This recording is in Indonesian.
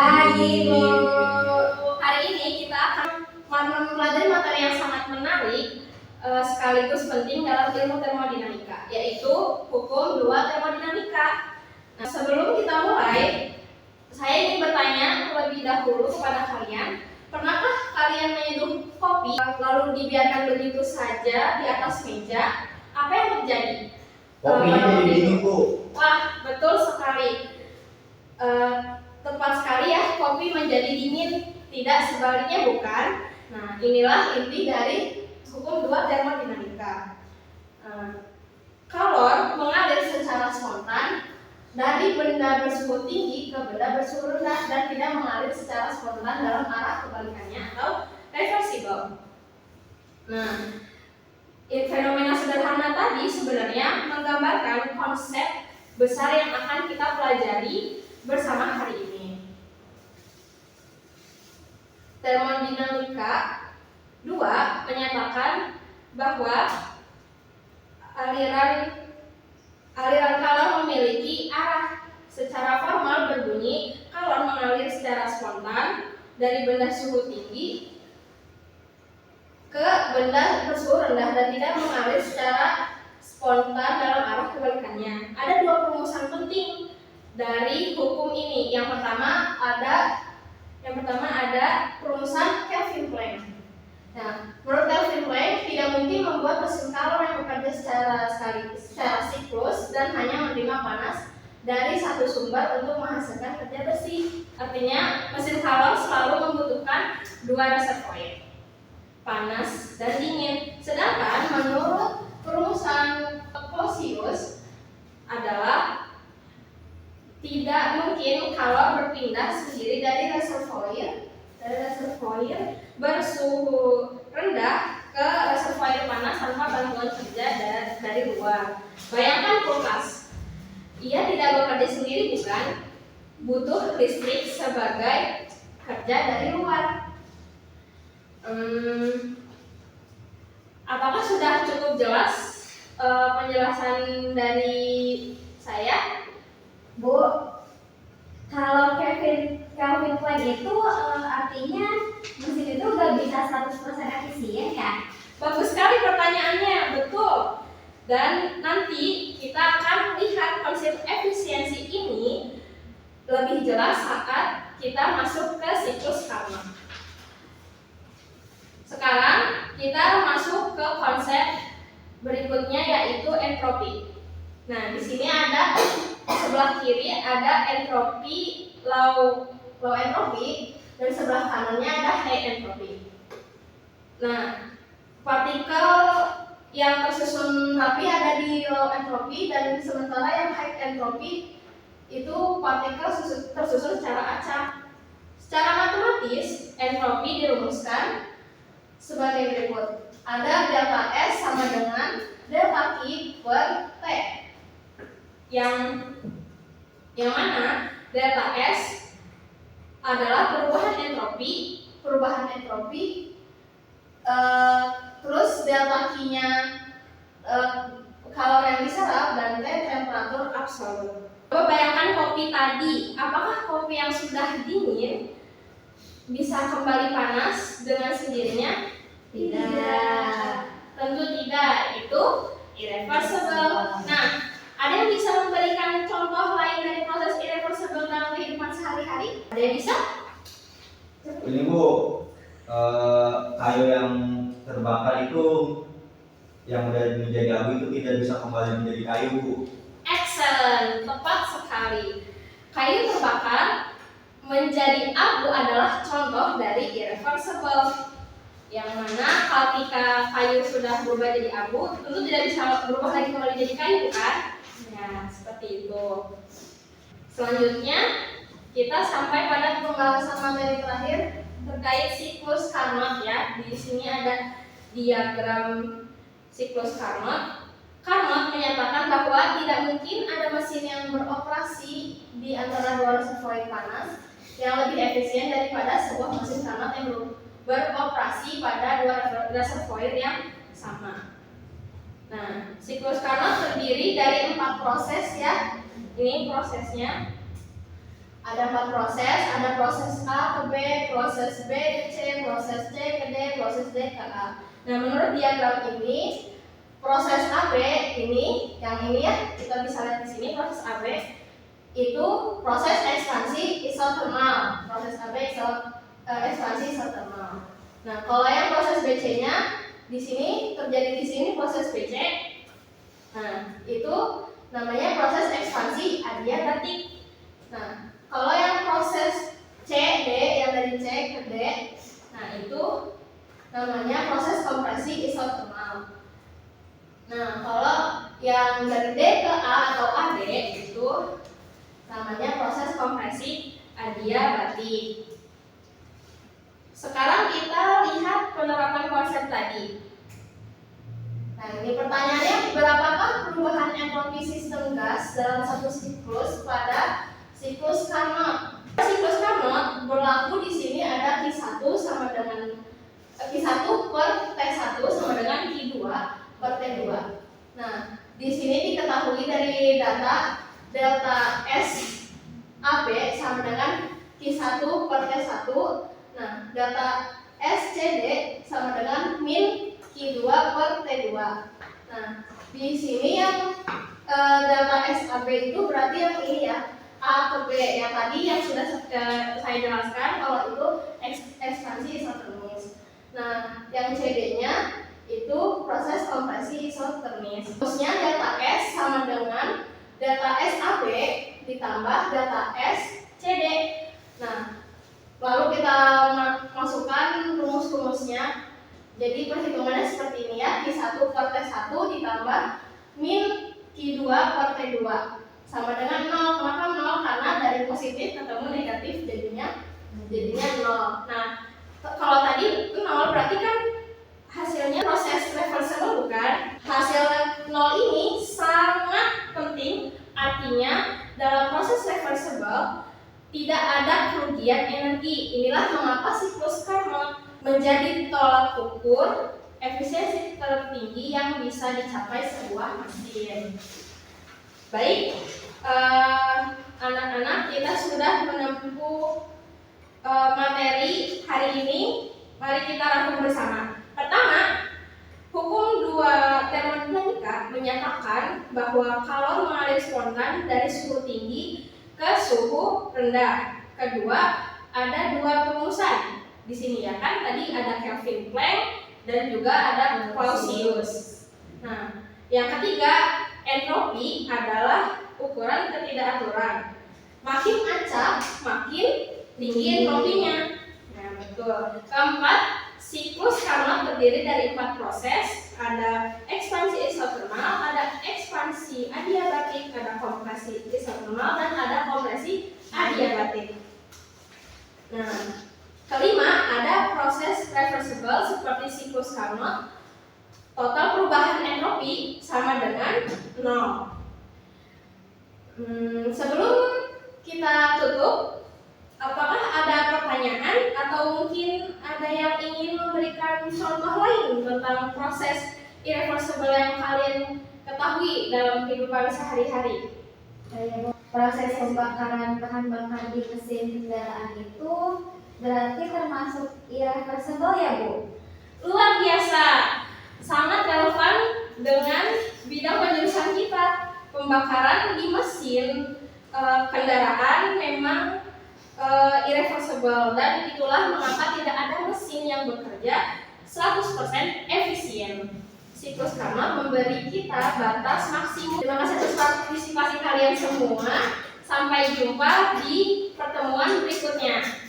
pagi, Bu. Hari ini kita akan mempelajari materi yang sangat menarik sekaligus penting dalam ilmu termodinamika, yaitu hukum dua termodinamika. Nah, sebelum kita mulai, saya ingin bertanya terlebih dahulu kepada kalian, pernahkah kalian menyeduh kopi lalu dibiarkan begitu saja di atas meja? Apa yang terjadi? Kopinya jadi dingin, Bu. Wah, betul sekali. Tepat sekali ya, kopi menjadi dingin, tidak sebaliknya, bukan? Nah, inilah inti dari hukum dua termodinamika. Kalor mengalir secara spontan dari benda bersuhu tinggi ke benda bersuhu rendah dan tidak mengalir secara spontan dalam arah kebalikannya atau reversible. Nah, fenomena sederhana tadi sebenarnya menggambarkan konsep besar yang akan kita pelajari bersama hari ini. Termodinamika 2 menyatakan bahwa aliran kalor memiliki arah. Secara formal berbunyi kalor mengalir secara spontan dari benda suhu tinggi ke benda bersuhu rendah dan tidak mengalir secara spontan dalam arah kebalikannya. Ada dua perumusan penting dari hukum ini. Yang pertama ada perumusan Kelvin Planck. Nah, menurut Kelvin Planck tidak mungkin membuat mesin kalor yang bekerja secara siklus dan hanya menerima panas dari satu sumber untuk menghasilkan kerja bersih. Artinya, mesin kalor selalu membutuhkan dua reservoir, panas dan dingin. Sedangkan menurut perumusan Clausius adalah tidak mungkin kalor berpindah sendiri dari reservoir bersuhu rendah ke reservoir panas tanpa bantuan kerja dari luar. Bayangkan kulkas, ia tidak bekerja sendiri, bukan? Butuh listrik sebagai kerja dari luar. Apakah sudah cukup jelas penjelasan dari saya? Bu, kalau Kelvin Planck itu artinya mesin itu gak bisa 100% efisien ya? Bagus sekali pertanyaannya, betul. Dan nanti kita akan lihat konsep efisiensi ini lebih jelas saat kita masuk ke siklus Carnot. Sekarang kita masuk ke konsep berikutnya, yaitu entropi. Nah, di sini ada sebelah kiri ada entropi, low entropi, dan sebelah kanannya ada high entropi. Nah, partikel yang tersusun rapi ada di low entropi, dan sementara yang high entropi itu partikel tersusun secara acak. Secara matematis, entropi dirumuskan sebagai berikut. Ada delta S sama dengan delta Q per T. Yang mana delta S adalah perubahan entropi, terus delta Q-nya kalor yang diserap, dan T temperatur absolut. Coba bayangkan kopi tadi, apakah kopi yang sudah dingin bisa kembali panas dengan sendirinya? Tidak. Tentu tidak, itu irreversible. Nah, ada yang bisa memberikan contoh lain dari proses irreversible dalam kehidupan sehari-hari? Ada yang bisa? Ini, Bu, kayu yang terbakar itu yang udah menjadi abu itu tidak bisa kembali menjadi kayu, Bu. Excellent, tepat sekali. Kayu terbakar menjadi abu adalah contoh dari irreversible, yang mana ketika kayu sudah berubah jadi abu, tentu tidak bisa berubah lagi kembali jadi kayu, kan? Ya, seperti itu. Selanjutnya, kita sampai pada pembahasan materi terakhir terkait siklus Carnot ya. Di sini ada diagram siklus Carnot. Carnot menyatakan bahwa tidak mungkin ada mesin yang beroperasi di antara dua reservoir panas yang lebih efisien daripada sebuah mesin Carnot yang beroperasi pada dua reservoir yang sama. Nah, siklus Carnot terdiri dari 4 proses ya. Ini prosesnya. Ada 4 proses, ada proses A ke B, proses B ke C, proses C ke D, proses D ke A. Nah, menurut diagram ini, proses AB ini, yang ini ya, kita bisa lihat di sini proses AB itu proses ekspansi isotermal. Proses AB ekspansi isotermal. Nah, kalau yang proses BC-nya di sini terjadi di sini proses BC. Nah, itu namanya proses ekspansi adiabatik. Nah, kalau yang proses CD yang dari C ke D, nah itu namanya proses kompresi isotermal. Nah, kalau yang dari D ke A atau AD itu namanya proses kompresi adiabatik. Sekarang kita lihat penerapan konsep tadi. Nah, ini pertanyaannya, berapakah perubahan entropi sistem gas dalam satu siklus pada siklus Carnot? Siklus Carnot berlaku di sini ada Q1 sama dengan Q1 per T1 sama dengan Q2 per T2. Nah, di sini diketahui dari data delta S AB sama dengan Q1 per T1. Nah, data SCD sama dengan min Q2 per T2. Nah, di sini yang delta SAB itu berarti yang ini ya, A ke B. Yang tadi yang sudah saya jelaskan kalau itu ekspansi isotermis. Nah, yang CD-nya itu proses kompresi isotermis. Terusnya delta S sama dengan delta SAB ditambah delta SCD. Nah, lalu kita masukkan rumus-rumusnya. Jadi perhitungannya seperti ini ya, Q1 per T1 ditambah min Q2 per T2 sama dengan 0. Kenapa 0? Karena dari positif ketemu negatif jadinya 0. Nah, kalau tadi 0 berarti kan hasilnya proses reversible bukan? Hasil 0 ini sangat penting, artinya dalam proses reversible tidak ada kerugian energi. Inilah mengapa siklus Carnot menjadi tolak ukur efisiensi tertinggi yang bisa dicapai sebuah mesin. Baik, anak-anak, kita sudah menempuh materi hari ini. Mari kita rangkum bersama. Pertama, hukum 2 termodinamika menyatakan bahwa kalor mengalir spontan dari suhu tinggi ke suhu rendah. Kedua, ada 2 perumusan di sini ya kan, tadi ada Kelvin Planck dan juga ada Clausius. Nah, yang ketiga, entropi adalah ukuran ketidakaturan. Makin acak, makin tinggi entropinya. Nah, betul. Keempat, siklus Carnot terdiri dari 4 proses. Ada ekspansi isotermal, ada ekspansi adiabatik, ada kompresi isotermal, dan ada kompresi adiabatik. Nah, kelima, ada proses reversible seperti siklus Carnot. Total perubahan entropi sama dengan 0. Sebelum kita tutup, apakah ada pertanyaan atau mungkin ada yang ingin memberikan contoh lain tentang proses irreversible yang kalian ketahui dalam kehidupan sehari-hari? Proses pembakaran bahan bakar di mesin kendaraan itu berarti termasuk irreversible ya, Bu? Luar biasa, sangat relevan dengan bidang penjurusan kita. Pembakaran di mesin kendaraan memang irreversible, dan itulah mengapa tidak ada mesin yang bekerja 100% efisien. Siklus Carnot memberi kita batas maksimum. Terima kasih atas partisipasi kalian semua. Sampai jumpa di pertemuan berikutnya.